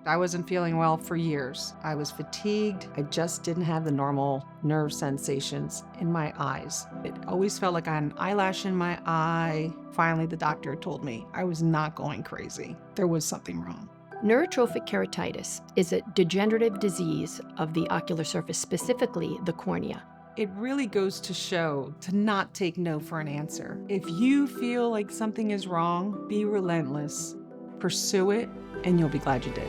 I wasn't feeling well for years. I was fatigued. I just didn't have the normal nerve sensations in my eyes. It always felt like I had an eyelash in my eye. Finally, the doctor told me I was not going crazy. There was something wrong. Neurotrophic keratitis is a degenerative disease of the ocular surface, specifically the cornea. It really goes to show to not take no for an answer. If you feel like something is wrong, be relentless. Pursue it, and you'll be glad you did.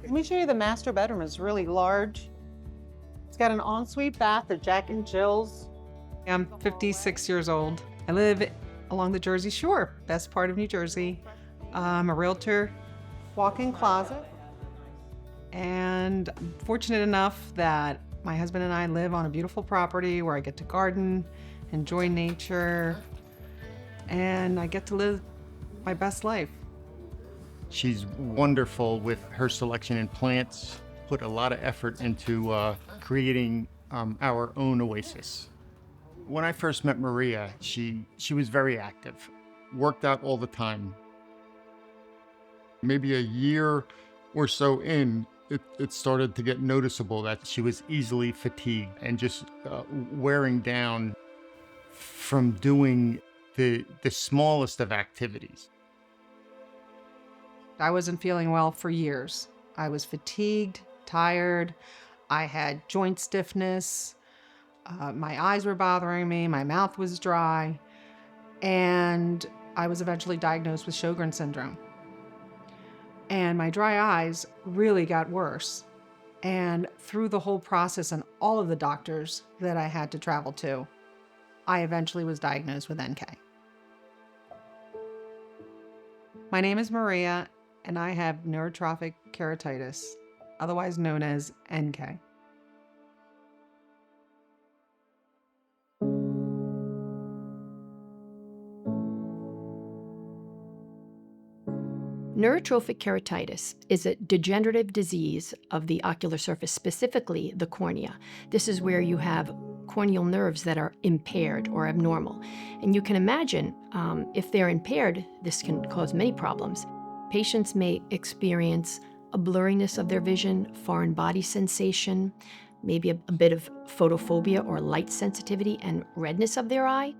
Let me show you the master bedroom. It's really large. It's got an ensuite bath, a Jack and Jill's. I'm 56 years old. I live along the Jersey Shore, best part of New Jersey. I'm a realtor, Walk-in closet. and I'm fortunate enough that my husband and I live on a beautiful property where I get to garden, enjoy nature, and I get to live my best life. She's wonderful with her selection in plants, put a lot of effort into creating our own oasis. When I first met Maria, she was very active, worked out all the time. Maybe a year or so in, it started to get noticeable that she was easily fatigued and just wearing down from doing the smallest of activities. I wasn't feeling well for years. I was fatigued, tired. I had joint stiffness. My eyes were bothering me. My mouth was dry. And I was eventually diagnosed with Sjogren's syndrome. And my dry eyes really got worse. And through the whole process and all of the doctors that I had to travel to, I eventually was diagnosed with NK. My name is Maria, and I have neurotrophic keratitis, otherwise known as NK. Neurotrophic keratitis is a degenerative disease of the ocular surface, specifically the cornea. This is where you have corneal nerves that are impaired or abnormal. And you can imagine if they're impaired, this can cause many problems. Patients may experience a blurriness of their vision, foreign body sensation, maybe a bit of photophobia or light sensitivity, and redness of their eye.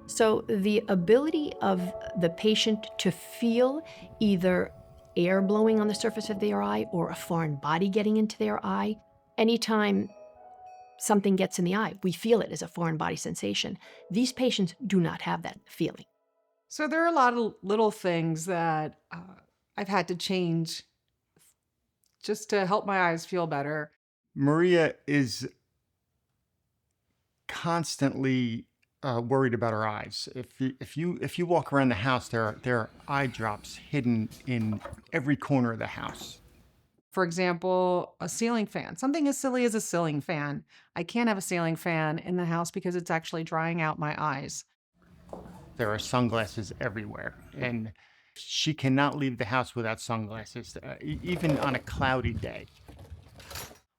So the ability of the patient to feel either air blowing on the surface of their eye or a foreign body getting into their eye, anytime something gets in the eye, we feel it as a foreign body sensation. These patients do not have that feeling. So there are a lot of little things that I've had to change just to help my eyes feel better. Maria is constantly worried about her eyes. If you walk around the house, there are eye drops hidden in every corner of the house. For example, a ceiling fan. Something as silly as a ceiling fan. I can't have a ceiling fan in the house because it's actually drying out my eyes. There are sunglasses everywhere, and she cannot leave the house without sunglasses, even on a cloudy day.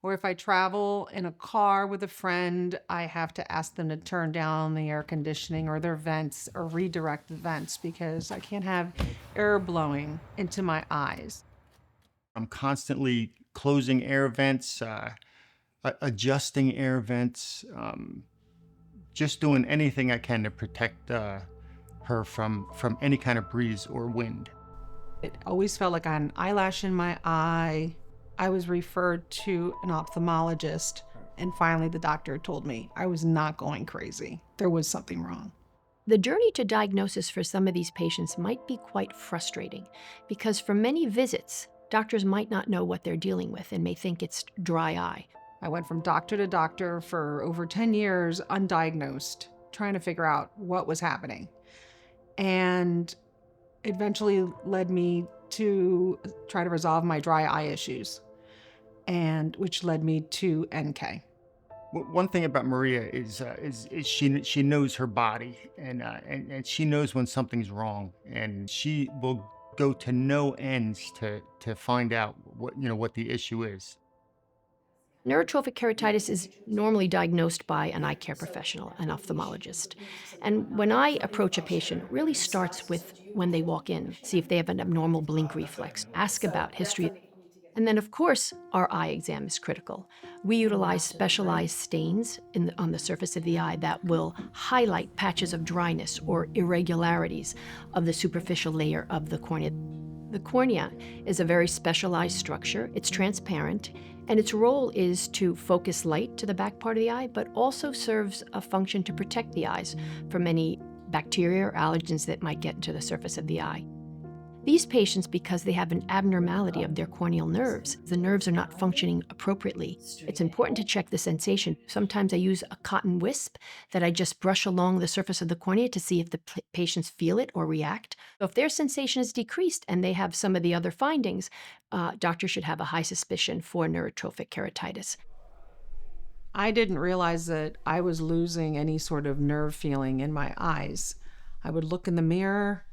Or if I travel in a car with a friend, I have to ask them to turn down the air conditioning or their vents or redirect the vents because I can't have air blowing into my eyes. I'm constantly closing air vents, adjusting air vents, just doing anything I can to protect her from any kind of breeze or wind. It always felt like I had an eyelash in my eye. I was referred to an ophthalmologist, and finally the doctor told me I was not going crazy. There was something wrong. The journey to diagnosis for some of these patients might be quite frustrating because for many visits, doctors might not know what they're dealing with and may think it's dry eye. I went from doctor to doctor for over 10 years, undiagnosed, trying to figure out what was happening. And eventually led me to try to resolve my dry eye issues, and which led me to NK. One thing about Maria is she knows her body, and she knows when something's wrong, and she will go to no ends to find out what the issue is. Neurotrophic keratitis is normally diagnosed by an eye care professional, an ophthalmologist. And when I approach a patient, it really starts with when they walk in, see if they have an abnormal blink reflex, ask about history. And then, of course, our eye exam is critical. We utilize specialized stains on the surface of the eye that will highlight patches of dryness or irregularities of the superficial layer of the cornea. The cornea is a very specialized structure. It's transparent, and its role is to focus light to the back part of the eye, but also serves a function to protect the eyes from any bacteria or allergens that might get into the surface of the eye. These patients, because they have an abnormality of their corneal nerves, the nerves are not functioning appropriately. It's important to check the sensation. Sometimes I use a cotton wisp that I just brush along the surface of the cornea to see if the patients feel it or react. So if their sensation is decreased and they have some of the other findings, doctors should have a high suspicion for neurotrophic keratitis. I didn't realize that I was losing any sort of nerve feeling in my eyes. I would look in the mirror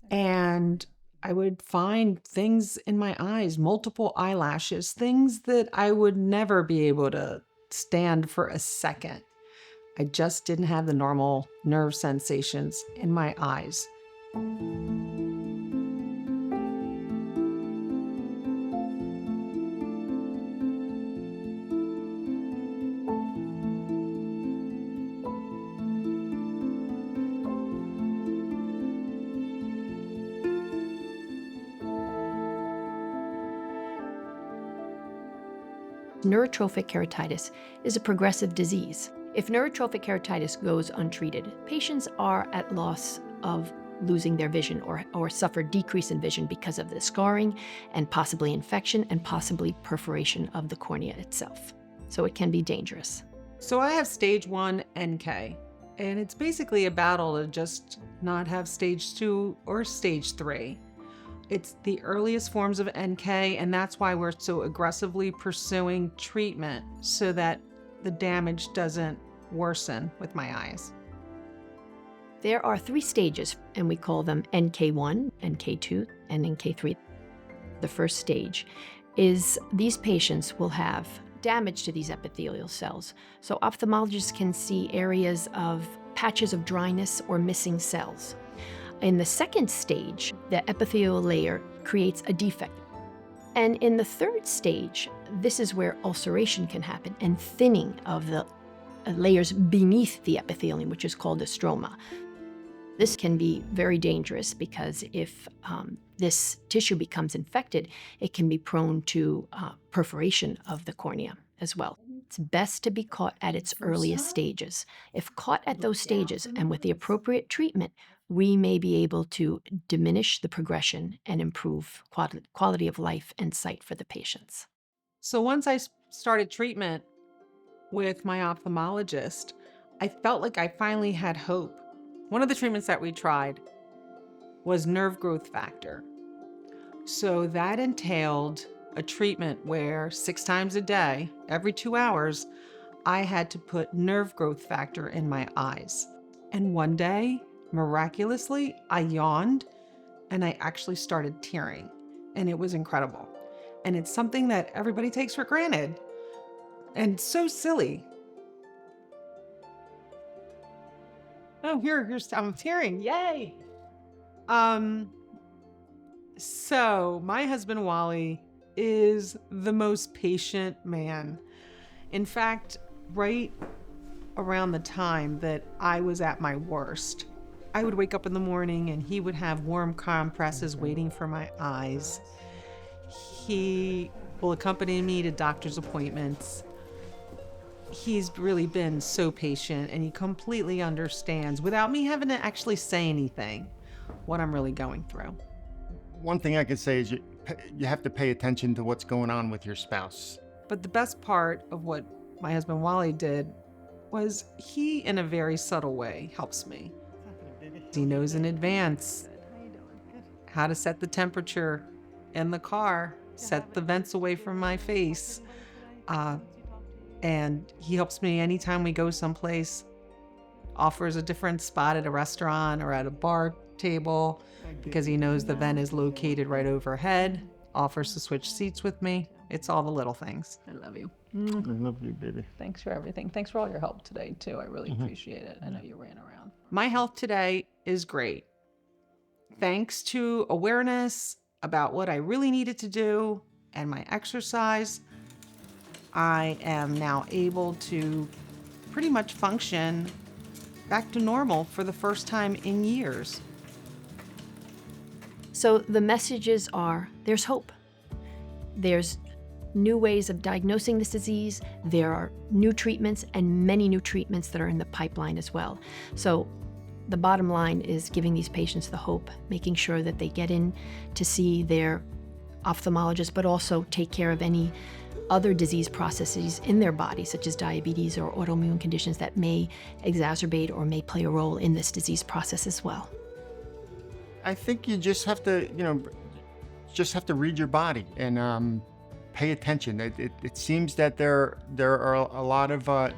and I would find things in my eyes, multiple eyelashes, things that I would never be able to stand for a second. I just didn't have the normal nerve sensations in my eyes. Neurotrophic keratitis is a progressive disease. If neurotrophic keratitis goes untreated, patients are at loss of losing their vision or suffer decrease in vision because of the scarring and possibly infection and possibly perforation of the cornea itself. So it can be dangerous. So I have stage 1 NK, and it's basically a battle to just not have stage 2 or stage 3. It's the earliest forms of NK, and that's why we're so aggressively pursuing treatment so that the damage doesn't worsen with my eyes. There are 3 stages, and we call them NK1, NK2, and NK3. The first stage is these patients will have damage to these epithelial cells. So ophthalmologists can see areas of patches of dryness or missing cells. In the second stage, the epithelial layer creates a defect. And in the third stage, this is where ulceration can happen and thinning of the layers beneath the epithelium, which is called a stroma. This can be very dangerous because if this tissue becomes infected, it can be prone to perforation of the cornea as well. It's best to be caught at its earliest stages. If caught at those stages and with the appropriate treatment, we may be able to diminish the progression and improve quality of life and sight for the patients. So once I started treatment with my ophthalmologist, I felt like I finally had hope. One of the treatments that we tried was nerve growth factor. So that entailed a treatment where 6 times a day, every 2 hours, I had to put nerve growth factor in my eyes. And one day, miraculously, I yawned and I actually started tearing, and it was incredible. And it's something that everybody takes for granted and so silly. Oh, here's I'm tearing. Yay. So my husband Wally is the most patient man. In fact, right around the time that I was at my worst, I would wake up in the morning and he would have warm compresses waiting for my eyes. He will accompany me to doctor's appointments. He's really been so patient, and he completely understands, without me having to actually say anything, what I'm really going through. One thing I can say is you have to pay attention to what's going on with your spouse. But the best part of what my husband Wally did was he, in a very subtle way, helps me. He knows in advance how to set the temperature in the car, set the vents away from my face. And he helps me anytime we go someplace, offers a different spot at a restaurant or at a bar table because he knows the vent is located right overhead, offers to switch seats with me. It's all the little things. I love you. I love you, baby. Thanks for everything. Thanks for all your help today, too. I really appreciate it. I know you ran around. My health today is great. Thanks to awareness about what I really needed to do and my exercise, I am now able to pretty much function back to normal for the first time in years. So the messages are, there's hope. There's new ways of diagnosing this disease. There are new treatments and many new treatments that are in the pipeline as well. So the bottom line is giving these patients the hope, making sure that they get in to see their ophthalmologist, but also take care of any other disease processes in their body, such as diabetes or autoimmune conditions that may exacerbate or may play a role in this disease process as well. I think you just have to, read your body and pay attention. It seems that there are a lot of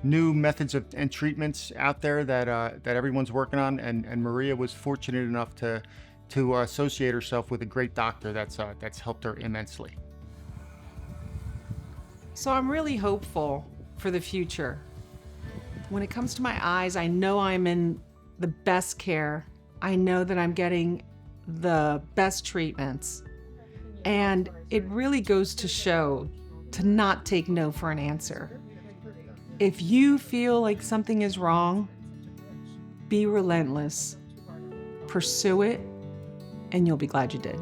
new methods and treatments out there that everyone's working on, and Maria was fortunate enough to associate herself with a great doctor that's helped her immensely. So I'm really hopeful for the future. When it comes to my eyes, I know I'm in the best care. I know that I'm getting the best treatments. And it really goes to show to not take no for an answer. If you feel like something is wrong, be relentless. Pursue it, and you'll be glad you did.